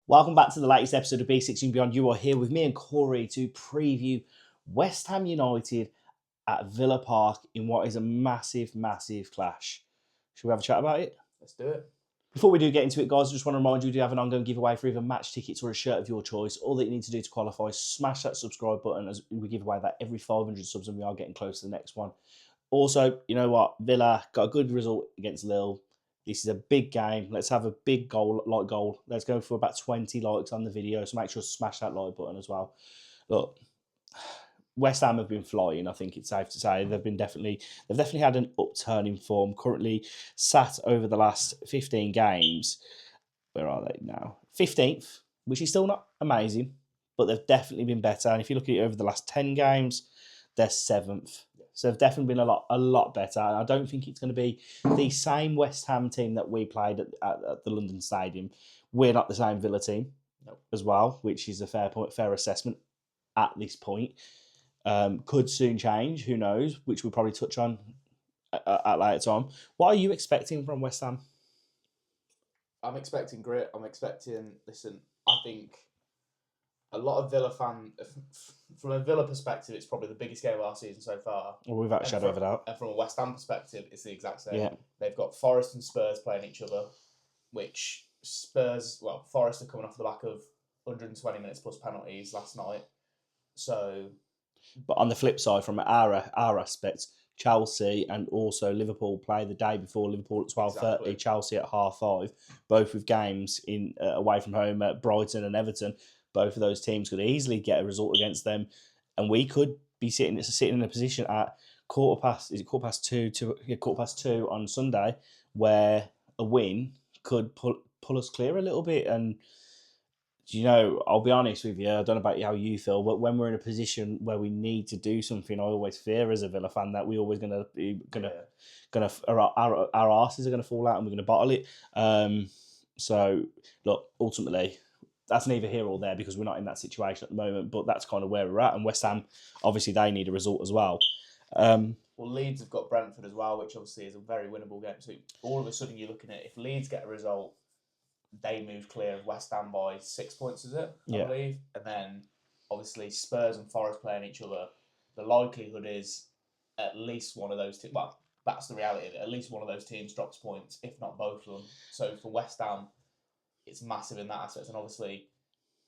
Welcome back to the latest episode of B6 and Beyond. You are here with me and Cory to preview West Ham United at Villa Park in what is a massive, massive clash. Should we have a chat about it? Let's do it. Before we do get into it, guys, I just want to remind you we do have an ongoing giveaway for either match tickets or a shirt of your choice. All that you need to do to qualify is smash that subscribe button, as we give away that every 500 subs, and we are getting close to the next one. Also, you know what? Villa got a good result against Lille. This is a big game. Let's have a big goal. Let's go for about 20 likes on the video. So make sure to smash that like button as well. Look, West Ham have been flying. I think it's safe to say they've definitely had an upturn in form. Currently sat over the last 15 games. Where are they now? 15th, which is still not amazing, but they've definitely been better. And if you look at it over the last 10 games, they're 7th. So they've definitely been a lot better. I don't think it's going to be the same West Ham team that we played at the London Stadium. We're not the same Villa team as well, which is a fair assessment at this point. Could soon change, who knows, which we'll probably touch on at later time. What are you expecting from West Ham? I'm expecting grit. I think a lot of Villa from a Villa perspective, it's probably the biggest game of our season so far. Well, without a shadow of a doubt. And from a West Ham perspective, it's the exact same. Yeah. They've got Forest and Spurs playing each other, which Forest are coming off the back of 120 minutes plus penalties last night. So, but on the flip side, from our aspect, Chelsea and also Liverpool play the day before. Liverpool at 12:30, exactly. Chelsea at 5:30, both with games in away from home at Brighton and Everton. Both of those teams could easily get a result against them, and we could be sitting in a position at quarter past 2 on Sunday, where a win could pull us clear a little bit. And you know, I'll be honest with you, I don't know about how you feel, but when we're in a position where we need to do something, I always fear as a Villa fan that we're always our asses are gonna fall out and we're gonna bottle it. So look, ultimately, that's neither here or there because we're not in that situation at the moment, but that's kind of where we're at. And West Ham, obviously, they need a result as well. Well, Leeds have got Brentford as well, which obviously is a very winnable game. So all of a sudden, you're looking at if Leeds get a result, they move clear of West Ham by 6 points, is it? I believe. And then, obviously, Spurs and Forest playing each other. The likelihood is at least one of those teams. Well, that's the reality of it. At least one of those teams drops points, if not both of them. So for West Ham, it's massive in that aspect. And obviously,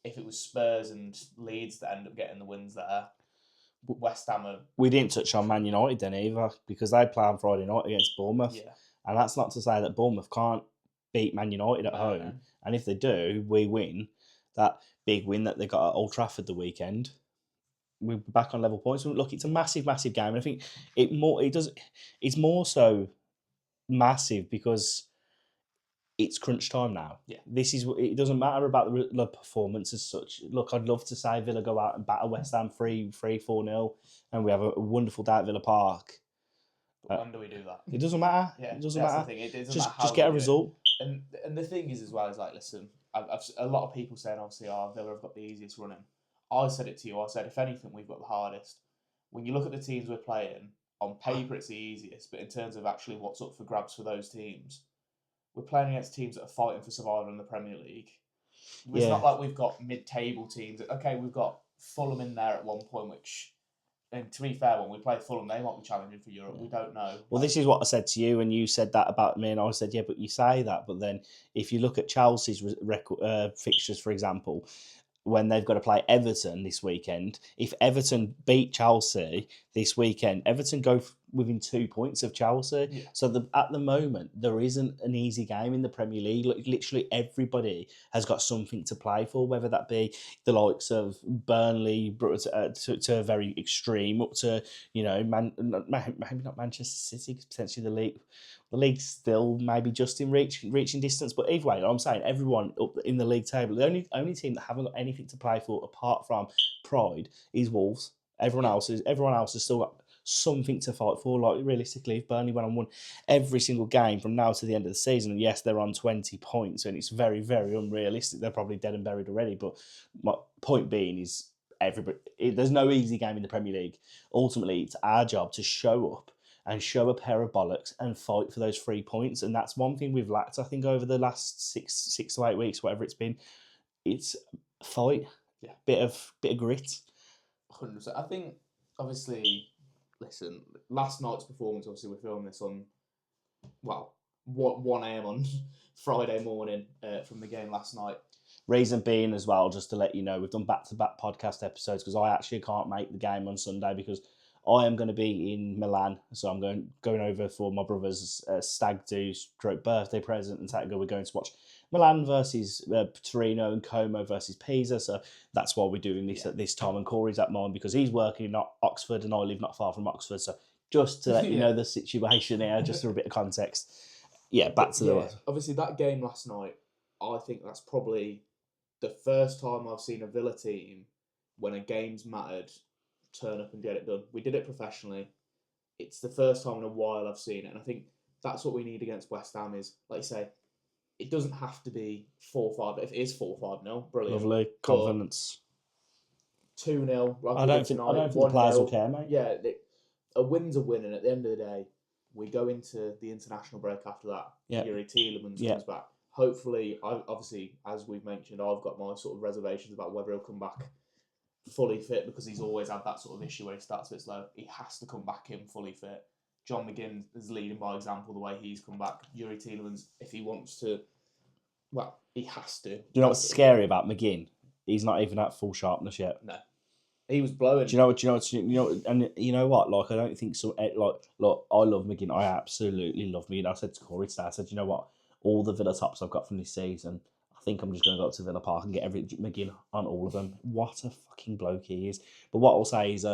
if it was Spurs and Leeds that end up getting the wins there, West Ham are... We didn't touch on Man United then either, because they play on Friday night against Bournemouth. Yeah. And that's not to say that Bournemouth can't beat Man United at home. No. And if they do, we win. That big win that they got at Old Trafford the weekend, we're back on level points. Look, it's a massive, massive game. And I think it's more so massive because it's crunch time now. Yeah. It doesn't matter about the performance as such. Look, I'd love to say Villa go out and batter West Ham 3-4-0 and we have a wonderful day at Villa Park. When do we do that? It doesn't matter. Yeah, it doesn't matter. The thing. It doesn't just matter how just get a result. And the thing is as well is like, listen, I've a lot of people saying obviously, Villa have got the easiest running. I said it to you. I said if anything, we've got the hardest. When you look at the teams we're playing, on paper it's the easiest, but in terms of actually what's up for grabs for those teams, we're playing against teams that are fighting for survival in the Premier League. It's not like we've got mid-table teams. Okay, we've got Fulham in there at one point, which, and to be fair, when we play Fulham, they might be challenging for Europe. We don't know. Well, this is what I said to you, and you said that about me, and I said, yeah, but you say that, but then if you look at Chelsea's fixtures, for example, when they've got to play Everton this weekend, if Everton beat Chelsea this weekend, Everton go within 2 points of Chelsea. Yeah. So at the moment, there isn't an easy game in the Premier League. Literally everybody has got something to play for, whether that be the likes of Burnley to a very extreme, up to, you know, maybe not Manchester City, potentially the league's still maybe just in reaching distance. But either way, I'm saying everyone up in the league table, the only team that haven't got anything to play for apart from pride is Wolves. Everyone else has still got something to fight for. Like, realistically, if Burnley went and won every single game from now to the end of the season, and yes, they're on 20 points, and it's very, very unrealistic. They're probably dead and buried already. But my point being is, there's no easy game in the Premier League. Ultimately, it's our job to show up and show a pair of bollocks and fight for those 3 points. And that's one thing we've lacked, I think, over the last six to 8 weeks, whatever it's been. it's a fight. Yeah. Bit of grit. 100%. I think, obviously, listen, last night's performance, obviously, we're filming this on, 1 a.m. on Friday morning from the game last night. Reason being as well, just to let you know, we've done back-to-back podcast episodes because I actually can't make the game on Sunday because I am going to be in Milan. So I'm going over for my brother's stag do stroke birthday present, and we're going to watch Milan versus Torino and Como versus Pisa. So that's why we're doing this at this time. And Cory's at mine because he's working in Oxford and I live not far from Oxford. So just to let you know the situation here, just for a bit of context. Yeah, back to the... Obviously, that game last night, I think that's probably the first time I've seen a Villa team, when a game's mattered, turn up and get it done. We did it professionally. It's the first time in a while I've seen it. And I think that's what we need against West Ham is, like you say, it doesn't have to be 4-5. If it is 4-5-0, brilliant. Lovely. Confidence. 2-0. Like I don't think the players will care, mate. Yeah, a win's a win. And at the end of the day, we go into the international break after that. Yeah. Yuri Tielemans comes back. Hopefully, obviously, as we've mentioned, I've got my sort of reservations about whether he'll come back fully fit because he's always had that sort of issue where he starts a bit slow. He has to come back in fully fit. John McGinn is leading by example the way he's come back. Yuri Tielemans, if he wants to, he has to. Do you know what's scary about McGinn? He's not even at full sharpness yet. No. He was blowing. Do you know? And you know what? Like, I don't think so. Look, I love McGinn. I absolutely love McGinn. I said to Cory today, I said, you know what? All the Villa tops I've got from this season, I think I'm just going to go up to Villa Park and get every McGinn on all of them. What a fucking bloke he is. But what I'll say is,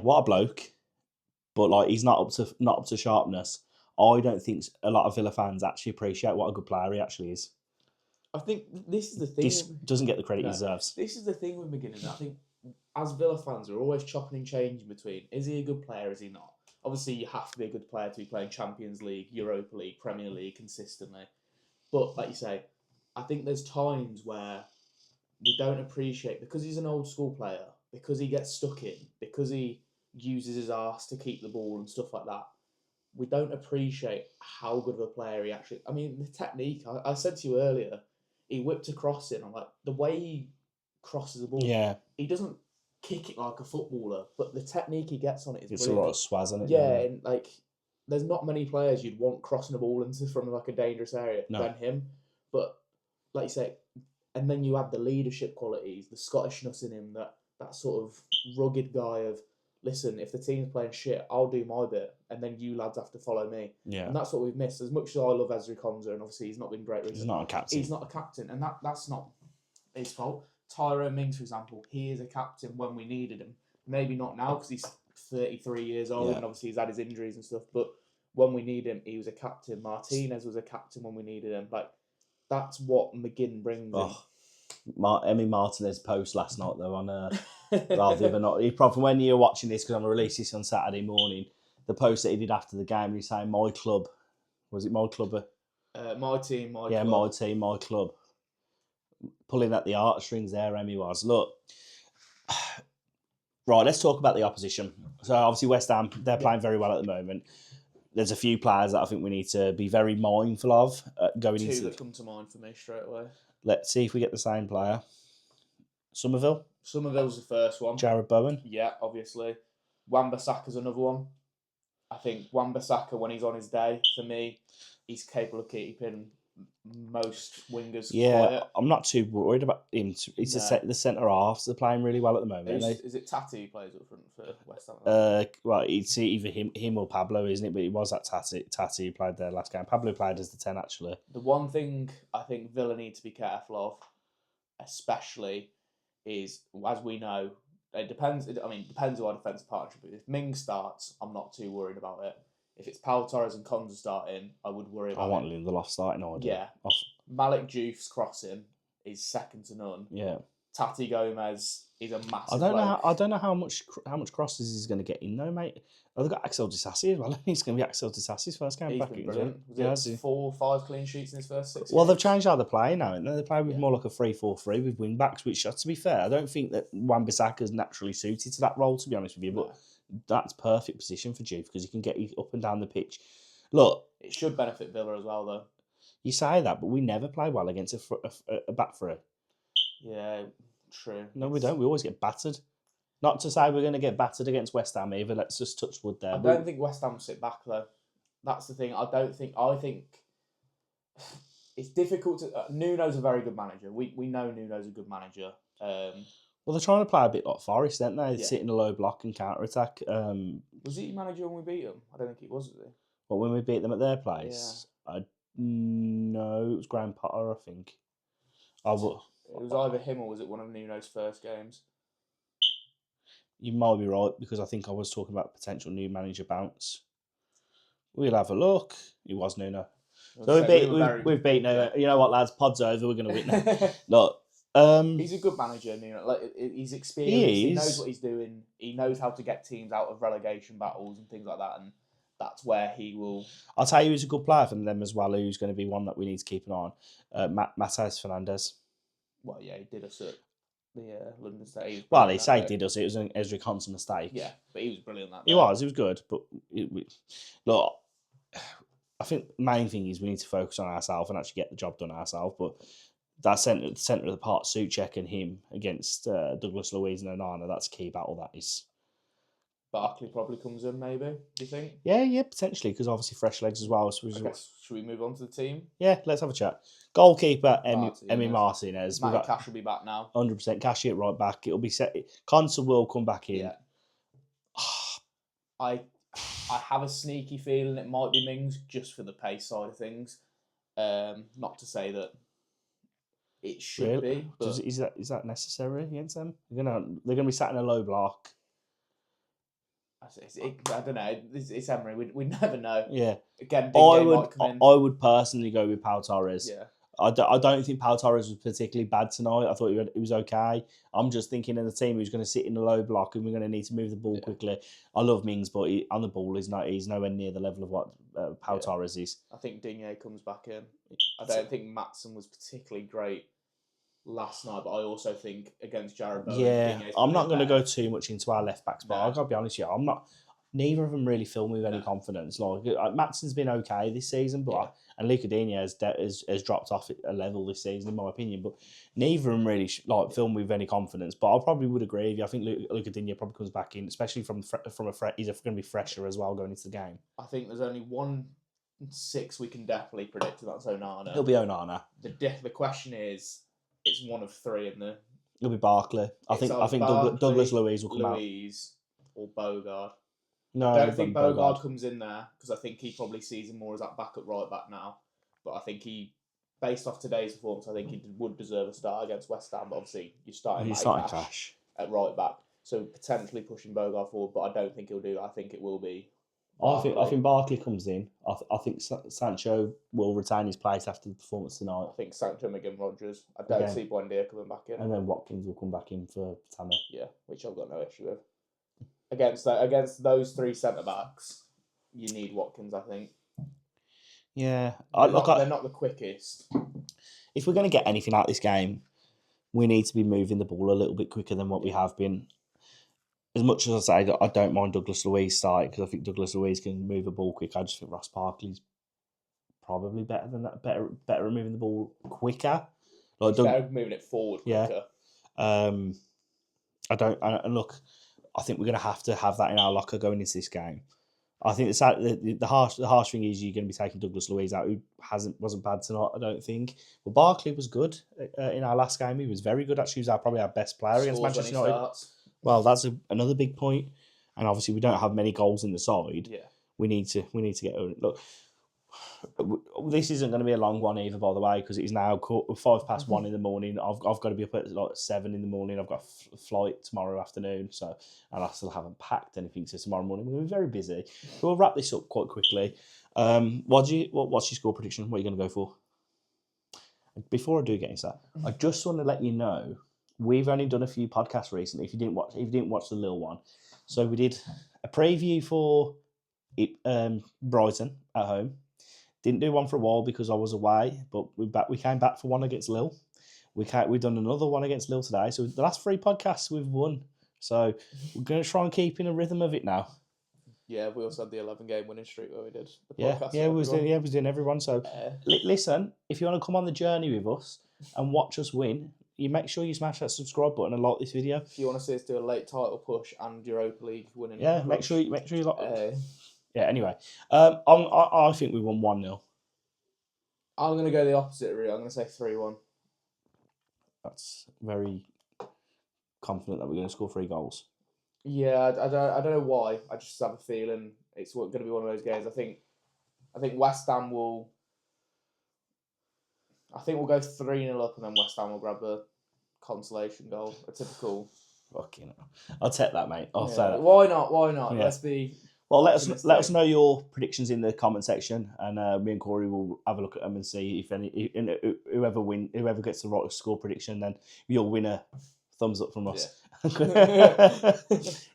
what a bloke. But like, he's not up to sharpness. I don't think a lot of Villa fans actually appreciate what a good player he actually is. I think this is the thing. He doesn't get the credit he deserves. This is the thing with McGinn. I think as Villa fans, we're always chopping and changing between, is he a good player, is he not? Obviously, you have to be a good player to be playing Champions League, Europa League, Premier League consistently. But, like you say, I think there's times where we don't appreciate, because he's an old school player, because he gets stuck in, because he uses his arse to keep the ball and stuff like that, we don't appreciate how good of a player he actually... I mean, the technique, I said to you earlier, he whipped a cross in. I'm like, the way he crosses the ball, he doesn't kick it like a footballer, but the technique he gets on it is it's brilliant. A lot of swaz on it. Yeah, and like, there's not many players you'd want crossing the ball into from like a dangerous area than him. But like you say, and then you add the leadership qualities, the Scottishness in him, that sort of rugged guy of, listen, if the team's playing shit, I'll do my bit, and then you lads have to follow me. Yeah. And that's what we've missed. As much as I love Ezri Konsa, and obviously he's not been great recently. He's not a captain. He's not a captain, and that's not his fault. Tyrone Mings, for example, he is a captain when we needed him. Maybe not now because he's 33 years old and obviously he's had his injuries and stuff. But when we need him, he was a captain. Martinez was a captain when we needed him. Like, that's what McGinn brings in. Emi Martinez post last night though on the other night. He probably, when you're watching this, because I'm gonna release this on Saturday morning, the post that he did after the game, he's saying my club. Was it my club? My team, my club. Yeah, my team, my club. Pulling at the heartstrings there, Emi was. Look, right, let's talk about the opposition. So obviously West Ham, they're playing very well at the moment. There's a few players that I think we need to be very mindful of going into. Two that come to mind for me straight away. Let's see if we get the same player. Somerville's the first one. Jared Bowen. Yeah, obviously. Wan-Bissaka's another one. I think Wan-Bissaka, when he's on his day, for me, he's capable of keeping most wingers quiet. I'm not too worried about him. He's the centre halves. They're playing really well at the moment. Is it Tati who plays up front for West Ham? Well, it's either him or Pablo, isn't it? But it was that Tati who played there last game. Pablo played as the 10, actually. The one thing I think Villa need to be careful of, especially, is, as we know, it depends. Depends on our defensive partnership. If Ming starts, I'm not too worried about it. If it's Pau Torres and Konsa starting, I would worry about it. I want Lindelof starting order. Yeah. Malik Diouf's crossing is second to none. Yeah. Tati Gomez is a massive I don't know how much crosses he's going to get in though, mate. They've got Axel Disasi as well. He's going to be Axel Disasi's first game back. He's been brilliant. Was it 4 or 5 clean sheets in his first 6 Well, they've changed how they play now, haven't they? They play with more like a 3-4-3 with wing backs, which, to be fair, I don't think that Wan-Bissaka's naturally suited to that role, to be honest with you. But that's perfect position for Diouf because he can get you up and down the pitch. Look, it should benefit Villa as well, though. You say that, but we never play well against a back three. Yeah, true. No, we don't. We always get battered. Not to say we're going to get battered against West Ham either. Let's just touch wood there. I don't think West Ham will sit back though. That's the thing. I think it's difficult to. Nuno's a very good manager. We know Nuno's a good manager. Well, they're trying to play a bit like Forest, aren't they? Yeah. Sit in a low block and counter attack. Was he manager when we beat them? I don't think he was he? But when we beat them at their place, no, it was Graham Potter, I think. It was either him or was it one of Nuno's first games? You might be right, because I think I was talking about potential new manager bounce. We'll have a look. It was Nuno. So we've beaten Nuno. You know what, lads? Pod's over. We're going to win now. Look, he's a good manager, Nuno. Like, he's experienced. He knows what he's doing. He knows how to get teams out of relegation battles and things like that. And that's where he will. I'll tell you who's a good player for them as well, who's going to be one that we need to keep an eye on. Matheus Fernandes. Well, yeah, he did us at the London State. Well, he said he did us. It was an Ezri Konsa mistake. Yeah, but he was brilliant that day. He was good. But look, I think the main thing is we need to focus on ourselves and actually get the job done ourselves. But that centre of the part, Souček and him against Douglas Luiz and Onana, that's a key battle. That is. Barkley probably comes in, maybe. Do you think? Yeah, potentially, because obviously fresh legs as well. So should we move on to the team? Yeah, let's have a chat. Goalkeeper Emi Martinez. Matty Cash will be back now. 100%. Cash it right back. It'll be set. Konsa will come back in. Yeah. I have a sneaky feeling it might be Mings just for the pace side of things. Not to say that it should be. But is that necessary against them? They're gonna be sat in a low block. I don't know. It's Emery. We never know. Yeah. Again, might come in. I would personally go with Pau Torres. Yeah. I don't think Pau Torres was particularly bad tonight. I thought he was okay. I'm just thinking of the team who's going to sit in the low block and we're going to need to move the ball quickly. I love Mings, but on the ball, he's nowhere near the level of what Pau Torres is. I think Digne comes back in. I don't think Maatsen was particularly great last night, but I also think against Jared Bowen. Yeah, I'm not going to go too much into our left backs, but I've got to be honest with you, neither of them really fill me with any confidence. Like Maatsen's been okay this season, but and Luca Digne has dropped off a level this season, in my opinion. But neither of them really fill me with any confidence. But I probably would agree with you. I think Luca Digne probably comes back in, especially from he's going to be fresher as well going into the game. I think there's only 1-6 we can definitely predict, and that's Onana. It'll be Onana. The question is, it's one of three in the. It'll be Barkley. I think Barkley, Douglas Luiz will come out. Luiz or Bogard. No, I don't think Bogard comes in there because I think he probably sees him more as that backup right back now. But I think based off today's performance, I think he would deserve a start against West Ham. But obviously, you're starting Cash at right back, so potentially pushing Bogard forward. But I don't think he'll do that. I think it will be. I think Barkley comes in. I think Sancho will retain his place after the performance tonight. I think Sancho, McGinn, Rodgers. I don't see Buendia coming back in. And then Watkins will come back in for Tammy. Yeah, which I've got no issue with. Against those three centre backs, you need Watkins, I think. Yeah, they're not the quickest. If we're going to get anything out of this game, we need to be moving the ball a little bit quicker than what we have been. As much as I say I don't mind Douglas Luiz starting because I think Douglas Luiz can move the ball quick, I just think Ross Barkley's probably better than that. Better at moving the ball quicker. Better moving it forward quicker. And look, I think we're going to have that in our locker going into this game. I think the harsh thing is you're going to be taking Douglas Luiz out, who wasn't bad tonight, I don't think. But Barkley was good in our last game. He was very good. Actually, he was probably our best player against Manchester United. Well, that's another big point. And obviously, we don't have many goals in the side. Yeah, we need to get over it. Look, this isn't going to be a long one either, by the way, because it is now 1:05 in the morning. I've got to be up at 7 in the morning. I've got a flight tomorrow afternoon, and I still haven't packed anything. So tomorrow morning we're going to be very busy. So we'll wrap this up quite quickly. What's your score prediction? What are you going to go for? Before I do get into that, I just want to let you know we've only done a few podcasts recently. If you didn't watch the little one, so we did a preview for Brighton at home. Didn't do one for a while because I was away, but we came back for one against Lille. We've done another one against Lille today. So the last 3 podcasts we've won. So we're going to try and keep in a rhythm of it now. Yeah, we also had the 11-game winning streak where we did the Yeah, podcast. yeah, we was doing everyone. So listen, if you want to come on the journey with us and watch us win, you make sure you smash that subscribe button and like this video. If you want to see us do a late title push and Europa League winning, Yeah, push, make sure you like. Yeah. Anyway, I think we won 1-0. I'm going to go the opposite route. I'm going to say 3-1. That's very confident that we're going to score 3 goals. Yeah, I don't know why. I just have a feeling it's going to be one of those games. I think West Ham will. I think we'll go 3-0 up, and then West Ham will grab a consolation goal. A typical. Fucking hell. I'll take that, mate. I'll say that. Why not? Why not? Yeah. Let's be. Well, let us know your predictions in the comment section, and me and Cory will have a look at them and see if whoever gets the right score prediction, then you'll win a thumbs up from us. Yeah.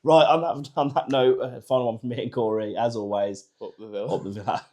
Right, on that note, final one from me and Cory, as always. Up the Villa. Up the Villa.